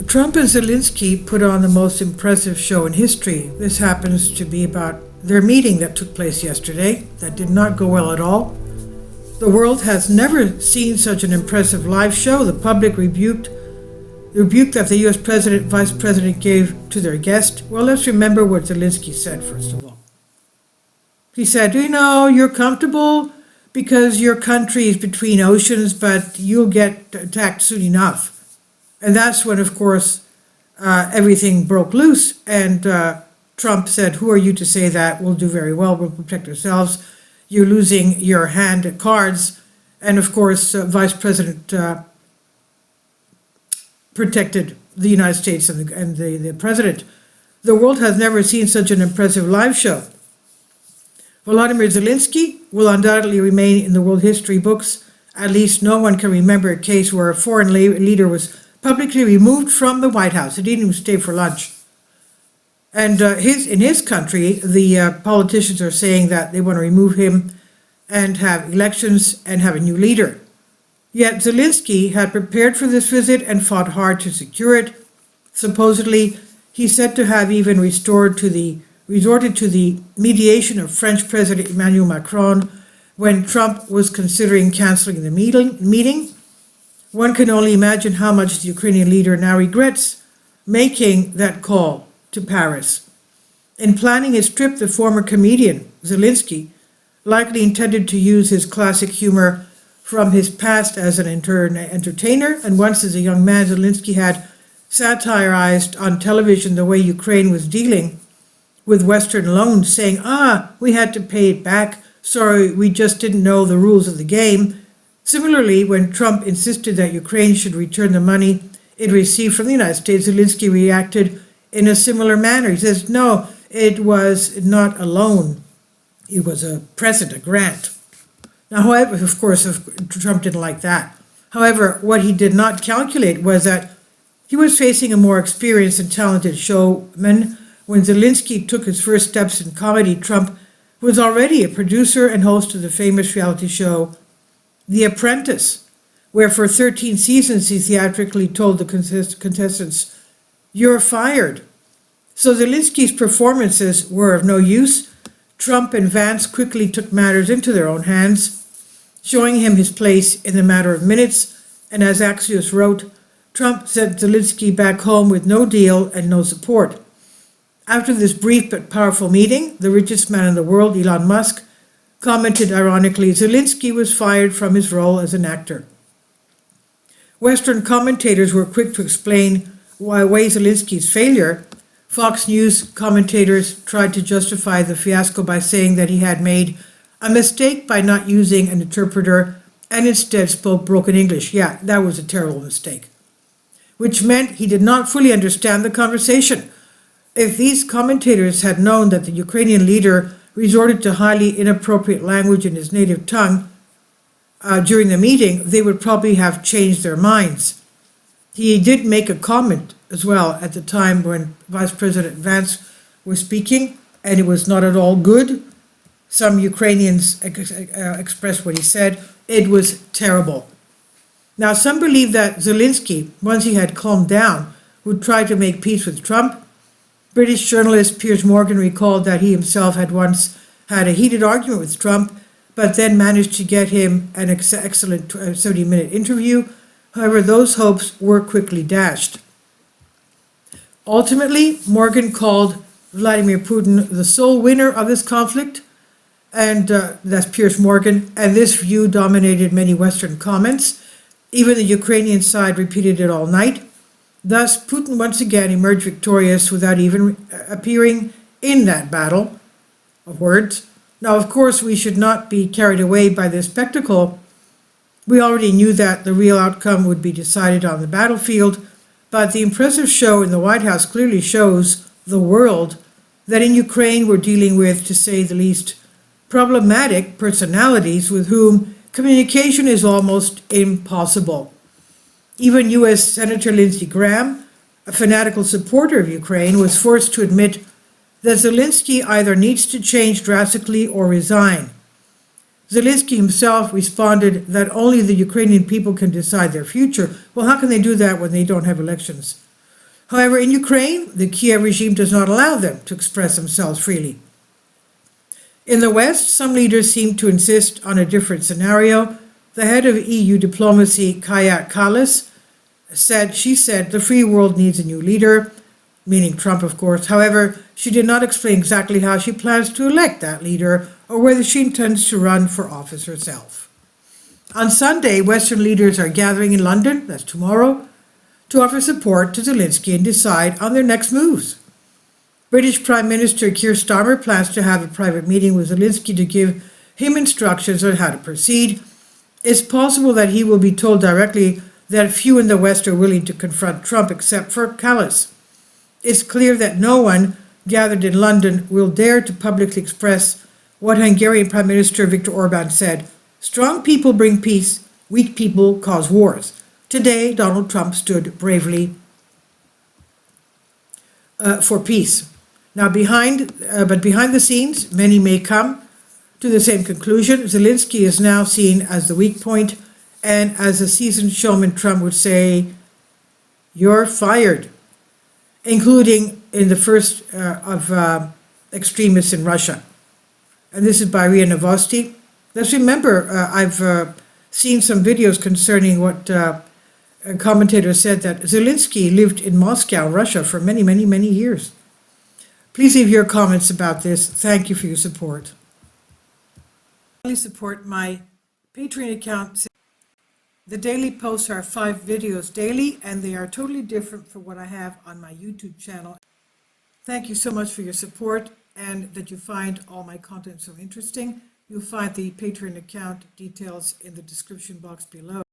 Trump and Zelensky put on the most impressive show in history. This happens to be about their meeting that took place yesterday. That did not go well at all. The world has never seen such an impressive live show. The public rebuked the rebuke that the U.S. president, vice president gave to their guest. Well, let's remember what Zelensky said, first of all. He said, you're comfortable because your country is between oceans, but you'll get attacked soon enough. And that's when, of course, everything broke loose. And Trump said, who are you to say that? We'll do very well. We'll protect ourselves. You're losing your hand at cards. And, of course, Vice President protected the United States and the president. The world has never seen such an impressive live show. Volodymyr Zelensky will undoubtedly remain in the world history books. At least no one can remember a case where a foreign leader was publicly removed from the White House. He didn't even stay for lunch. And in his country, the politicians are saying that they want to remove him and have elections and have a new leader. Yet Zelensky had prepared for this visit and fought hard to secure it. Supposedly, he's said to have even resorted to the mediation of French President Emmanuel Macron when Trump was considering canceling the meeting. One can only imagine how much the Ukrainian leader now regrets making that call to Paris. In planning his trip, the former comedian, Zelensky, likely intended to use his classic humor from his past as an entertainer, and once as a young man, Zelensky had satirized on television the way Ukraine was dealing with Western loans, saying, we had to pay it back, sorry, we just didn't know the rules of the game. Similarly, when Trump insisted that Ukraine should return the money it received from the United States, Zelensky reacted in a similar manner. He says, no, it was not a loan. It was a present, a grant. Now, however, of course, Trump didn't like that. However, what he did not calculate was that he was facing a more experienced and talented showman. When Zelensky took his first steps in comedy, Trump was already a producer and host of the famous reality show The Apprentice, where for 13 seasons he theatrically told the contestants, "You're fired." So Zelensky's performances were of no use. Trump and Vance quickly took matters into their own hands, showing him his place in a matter of minutes. And as Axios wrote, Trump sent Zelensky back home with no deal and no support. After this brief but powerful meeting, the richest man in the world, Elon Musk, commented ironically, Zelensky was fired from his role as an actor. Western commentators were quick to explain why Zelensky's failure. Fox News commentators tried to justify the fiasco by saying that he had made a mistake by not using an interpreter and instead spoke broken English. Yeah, that was a terrible mistake, which meant he did not fully understand the conversation. If these commentators had known that the Ukrainian leader resorted to highly inappropriate language in his native tongue during the meeting, they would probably have changed their minds. He did make a comment as well at the time when Vice President Vance was speaking, and it was not at all good. Some Ukrainians expressed what he said. It was terrible. Now, some believe that Zelensky, once he had calmed down, would try to make peace with Trump. British journalist Piers Morgan recalled that he himself had once had a heated argument with Trump, but then managed to get him an excellent 70-minute interview. However, those hopes were quickly dashed. Ultimately, Morgan called Vladimir Putin the sole winner of this conflict, and that's Piers Morgan, and this view dominated many Western comments. Even the Ukrainian side repeated it all night. Thus, Putin once again emerged victorious without even appearing in that battle of words. Now, of course, we should not be carried away by this spectacle. We already knew that the real outcome would be decided on the battlefield, but the impressive show in the White House clearly shows the world that in Ukraine we're dealing with, to say the least, problematic personalities with whom communication is almost impossible. Even U.S. Senator Lindsey Graham, a fanatical supporter of Ukraine, was forced to admit that Zelensky either needs to change drastically or resign. Zelensky himself responded that only the Ukrainian people can decide their future. Well, how can they do that when they don't have elections? However, in Ukraine, the Kiev regime does not allow them to express themselves freely. In the West, some leaders seem to insist on a different scenario. The head of EU diplomacy, Kaja Kallas, said the free world needs a new leader, meaning Trump, of course. However, she did not explain exactly how she plans to elect that leader or whether she intends to run for office herself. On Sunday, Western leaders are gathering in London, that's tomorrow, to offer support to Zelensky and decide on their next moves. British Prime Minister Keir Starmer plans to have a private meeting with Zelensky to give him instructions on how to proceed. It's possible that he will be told directly that few in the West are willing to confront Trump except for Kallas. It's clear that no one gathered in London will dare to publicly express what Hungarian Prime Minister Viktor Orban said: "Strong people bring peace, weak people cause wars." Today, Donald Trump stood bravely for peace. Now, behind the scenes, many may come to the same conclusion. Zelensky is now seen as the weak point, and as a seasoned showman, Trump would say, "You're fired," including in the first of extremists in Russia. And this is by Ria Novosti. Let's remember, I've seen some videos concerning what a commentator said, that Zelensky lived in Moscow, Russia, for many, many, many years. Please leave your comments about this. Thank you for your support. Please support my Patreon account. The daily posts are 5 videos daily, and they are totally different from what I have on my YouTube channel. Thank you so much for your support, and that you find all my content so interesting. You'll find the Patreon account details in the description box below.